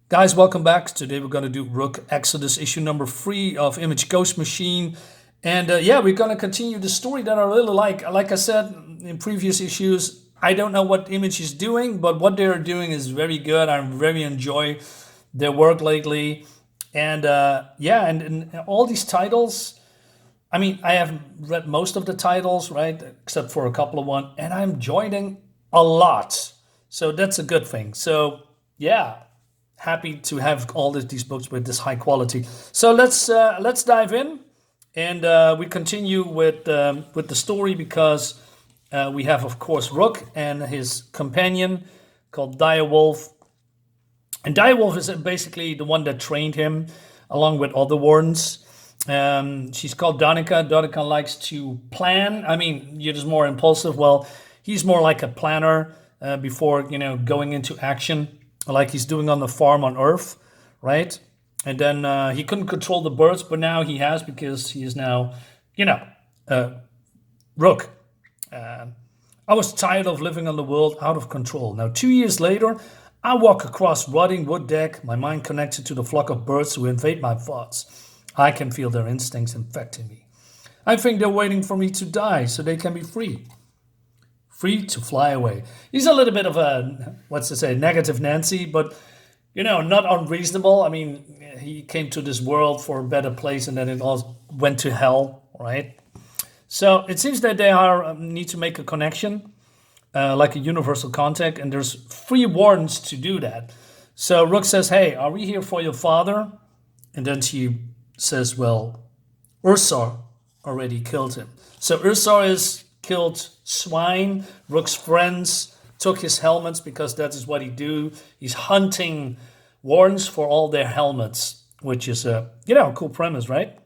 Guys, welcome back. Today we're going to do Rook Exodus issue number 3 of Image Ghost Machine. And yeah, we're going to continue the story that I really like. Like I said in previous issues, I don't know what Image is doing, but what they're doing is very good. I very enjoy their work lately. And yeah, and all these titles, I mean, I haven't read most of the titles, right? Except for a couple of one, and I'm enjoying a lot. So that's a good thing. So yeah, happy to have all these books with this high quality. So let's dive in, and we continue with the story because we have, of course, Rook and his companion called Dire Wolf. And Dire Wolf is basically the one that trained him along with other Wardens. She's called Donica. Donica likes to plan. I mean, you're just more impulsive. Well, he's more like a planner before, going into action, like he's doing on the farm on Earth, right? And then he couldn't control the birds, but now he has because he is now, Rook. I was tired of living on the world out of control. Now, 2 years later, I walk across rotting wood deck, my mind connected to the flock of birds who invade my thoughts. I can feel their instincts infecting me. I think they're waiting for me to die so they can be free. Free to fly away. He's a little bit of a, negative Nancy, but, not unreasonable. I mean, he came to this world for a better place and then it all went to hell, right? So it seems that they need to make a connection, like a universal contact, and there's 3 Wardens to do that. So Rook says, hey, are we here for your father? And then she says, well, Ursaw already killed him. So Ursaw is killed swine. Rook's friends took his helmets because that is what he do. He's hunting Wardens for all their helmets, which is a cool premise, right?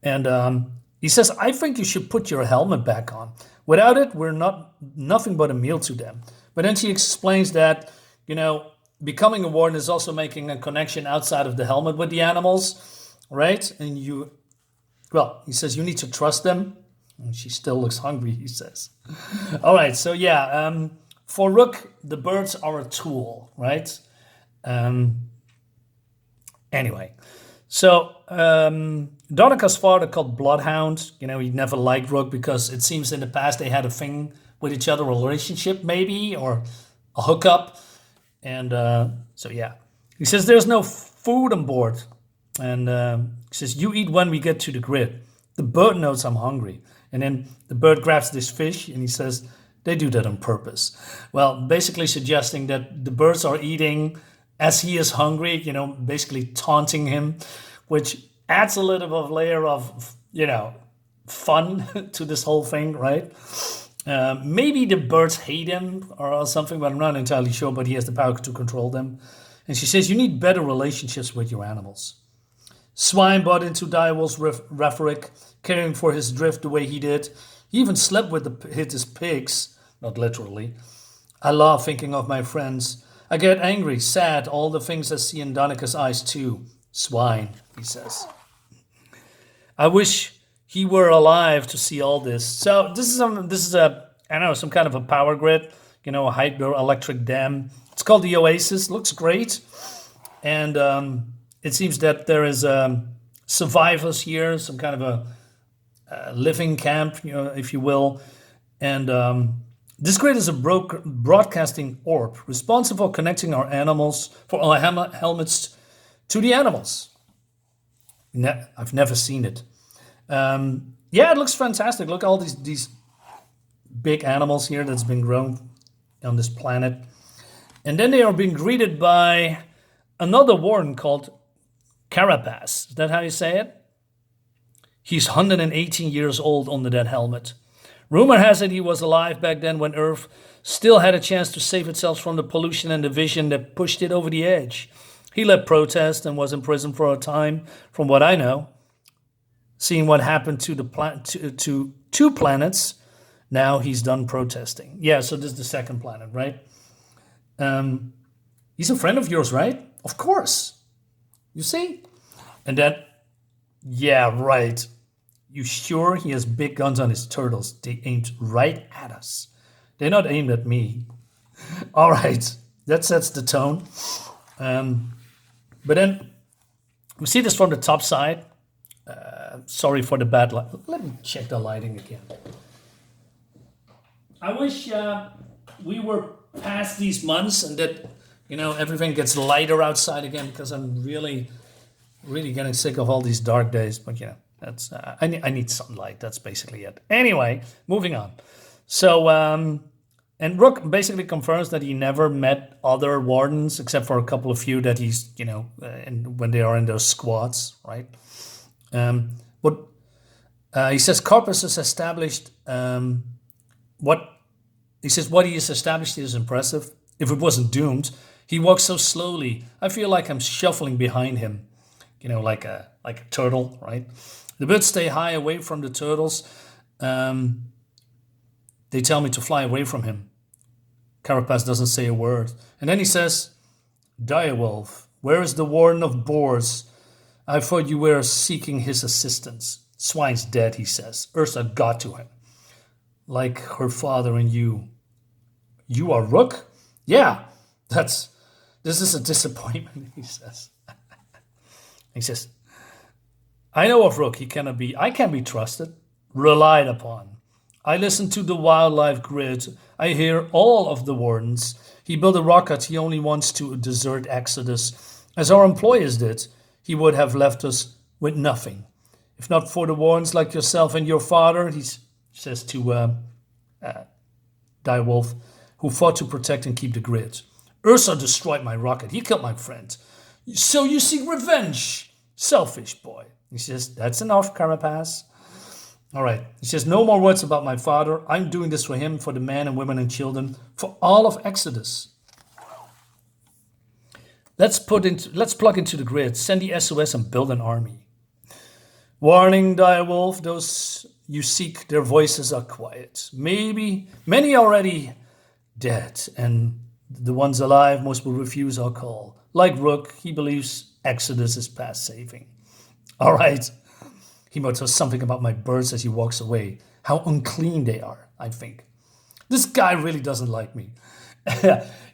And he says, I think you should put your helmet back on. Without it, we're nothing but a meal to them. But then she explains that, becoming a Warden is also making a connection outside of the helmet with the animals, right? And he says you need to trust them. And she still looks hungry, he says. All right, so yeah, for Rook, the birds are a tool, right? Anyway, so Donica's father called Bloodhound. He never liked Rook because it seems in the past they had a thing with each other, a relationship maybe, or a hookup. And so yeah, he says there's no food on board. And he says, you eat when we get to the grid. The bird knows I'm hungry. And then the bird grabs this fish and he says, they do that on purpose. Well, basically suggesting that the birds are eating as he is hungry, basically taunting him, which adds a little bit of layer of, fun to this whole thing, right? Maybe the birds hate him or something, but I'm not entirely sure, but he has the power to control them. And she says, you need better relationships with your animals. Swine bought into Dire Wolf's rhetoric, caring for his drift the way he did. He even slept with his pigs, not literally. I love thinking of my friends. I get angry, sad, all the things I see in Donica's eyes too. Swine, he says. I wish he were alive to see all this. So this is some kind of a power grid, a hydroelectric dam. It's called the Oasis. Looks great, and it seems that there is survivors here, some kind of a living camp, if you will. And this grid is a broadcasting orb responsible for connecting our helmets to the animals. I've never seen it. Yeah, it looks fantastic. Look at all these big animals here that's been grown on this planet. And then they are being greeted by another Warden called Carapace. Is that how you say it? He's 118 years old under that helmet. Rumor has it he was alive back then when Earth still had a chance to save itself from the pollution and division that pushed it over the edge. He led protest and was in prison for a time, from what I know. Seeing what happened to the two planets, now he's done protesting. Yeah, so this is the second planet, right? He's a friend of yours, right? Of course. You see? And then, yeah, right. You sure he has big guns on his turtles? They aimed right at us. They're not aimed at me. All right, that sets the tone. But then we see this from the top side. Sorry for the bad light. Let me check the lighting again. I wish we were past these months and that, everything gets lighter outside again, because I'm really, really getting sick of all these dark days. But, that's I need sunlight. That's basically it. Anyway, moving on. So, and Rook basically confirms that he never met other Wardens except for a couple of few that he's, when they are in those squads, right? But he says Corpus has established what he has established is impressive. If it wasn't doomed, he walks so slowly. I feel like I'm shuffling behind him, like a turtle, right? The birds stay high away from the turtles. They tell me to fly away from him. Carapace doesn't say a word. And then he says, Dire Wolf, where is the Warden of Boars? I thought you were seeking his assistance. Swine's dead, he says. Ursaw got to him. Like her father and you. You are Rook? Yeah, this is a disappointment, he says. He says, I know of Rook, I can be trusted, relied upon. I listen to the wildlife grid. I hear all of the Wardens. He built a rocket. He only wants to desert Exodus. As our employers did, he would have left us with nothing. If not for the Wardens like yourself and your father, he says to Dire Wolf, who fought to protect and keep the grid. Ursaw destroyed my rocket. He killed my friend. So you seek revenge. Selfish boy. He says, that's enough, Carapace. All right. He says, no more words about my father. I'm doing this for him, for the men and women and children, for all of Exodus. Let's plug into the grid, send the SOS and build an army. Warning, Dire Wolf, those you seek, their voices are quiet. Maybe many already dead, and the ones alive most will refuse our call. Like Rook, he believes Exodus is past saving. All right. He mutters something about my birds as he walks away. How unclean they are, I think. This guy really doesn't like me.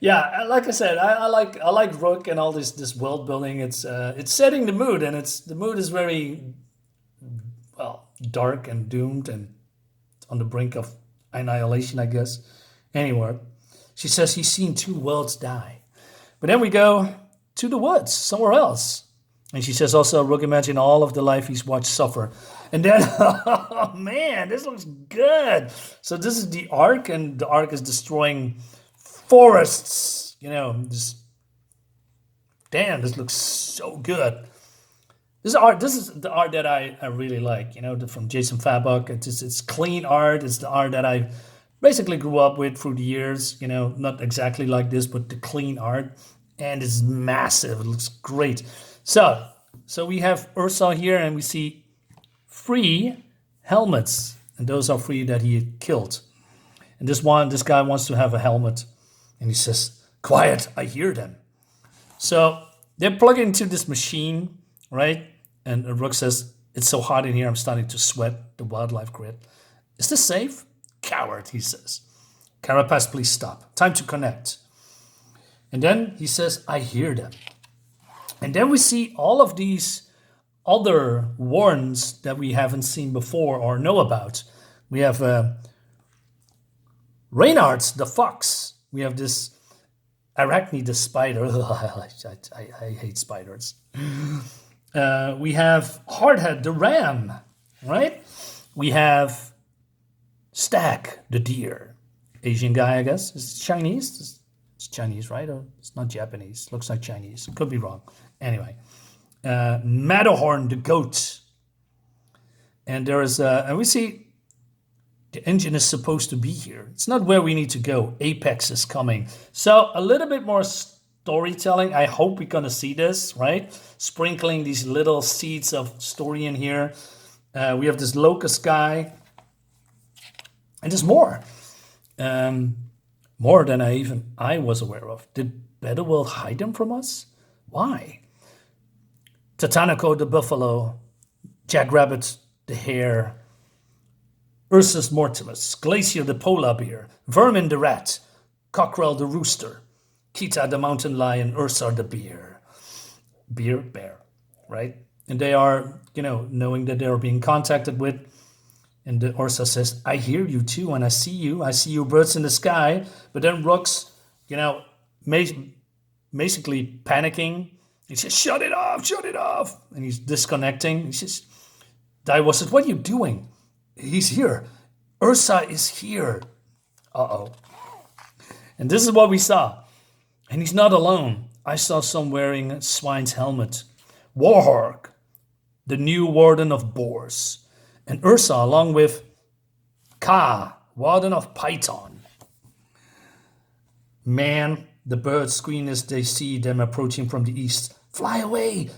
Yeah, like I said, I like Rook and all this world building. It's setting the mood, and the mood is very dark and doomed and on the brink of annihilation, I guess. Anyway, she says he's seen 2 worlds die. But then we go to the woods, somewhere else. And she says also, Rook, imagine all of the life he's watched suffer. And then, oh man, this looks good. So this is the Ark, and the Ark is destroying forests. This looks so good. This is the art that I really like, from Jason Fabok. It's clean art. It's the art that I basically grew up with through the years, not exactly like this, but the clean art. And it's massive. It looks great. So we have Ursaw here, and we see 3 helmets, and those are 3 that he killed. And this guy wants to have a helmet, and he says, "Quiet, I hear them." So they're plugged into this machine, right? And Rook says, "It's so hot in here, I'm starting to sweat." The wildlife grid. Is this safe? Coward, he says. Carapace, please stop. Time to connect. And then he says, "I hear them." And then we see all of these other Wardens that we haven't seen before or know about. We have Reynard the fox. We have this Arachne the spider. I hate spiders. We have Hardhead the ram, right? We have Stag the deer. Asian guy, I guess. Is it Chinese? It's Chinese, right? Or it's not Japanese. Looks like Chinese. Could be wrong. Anyway, Matterhorn the goat, and there is and we see the engine is supposed to be here. It's not where we need to go. Apex is coming, so a little bit more storytelling. I hope we're gonna see this, right? Sprinkling these little seeds of story in here. We have this locust guy, and there's more. More than I was aware of. Did Betterworld hide them from us? Why? Tatanico the buffalo, Jackrabbit the hare, Ursus mortimus, Glacier the polar bear, Vermin the rat, Cockerel the rooster, Kita the mountain lion, Ursaw the bear, right? And they are, knowing that they're being contacted with. And the Ursaw says, I hear you too, and I see you. I see you birds in the sky. But then Rook's, basically panicking. He says, shut it off. And he's disconnecting. He says, Dire Wolf says, what are you doing? He's here. Ursaw is here. Uh-oh. And this is what we saw. And he's not alone. I saw some wearing a swine's helmet. Warhawk, the new Warden of Boars. And Ursaw, along with Ka, Warden of Python. Man, the birds scream as they see them approaching from the east. Fly away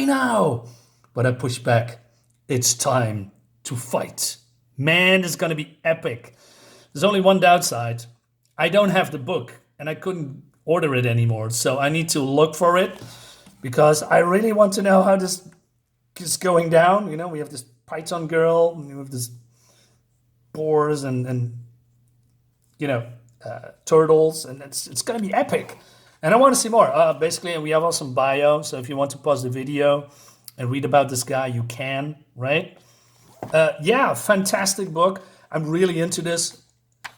now. But I push back. It's time to fight. Man, this is going to be epic. There's only one downside. I don't have the book, and I couldn't order it anymore. So I need to look for it, because I really want to know how this is going down. We have this Python girl, and we have this boars and turtles, and it's going to be epic. And I want to see more. Basically, we have also some bio, so if you want to pause the video and read about this guy, you can, right? Fantastic book. I'm really into this.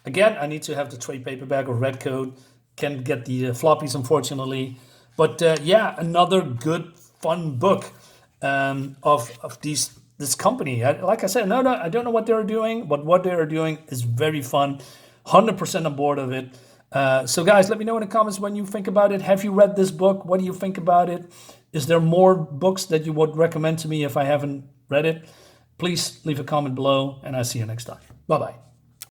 Again, I need to have the trade paperback or red code. Can't get the floppies, unfortunately. But another good, fun book of this company. Like I said, I don't know what they're doing, but what they're doing is very fun. 100% on board of it. So guys, let me know in the comments when you think about it. Have you read this book? What do you think about it? Is there more books that you would recommend to me if I haven't read it? Please leave a comment below, and I'll see you next time. Bye-bye.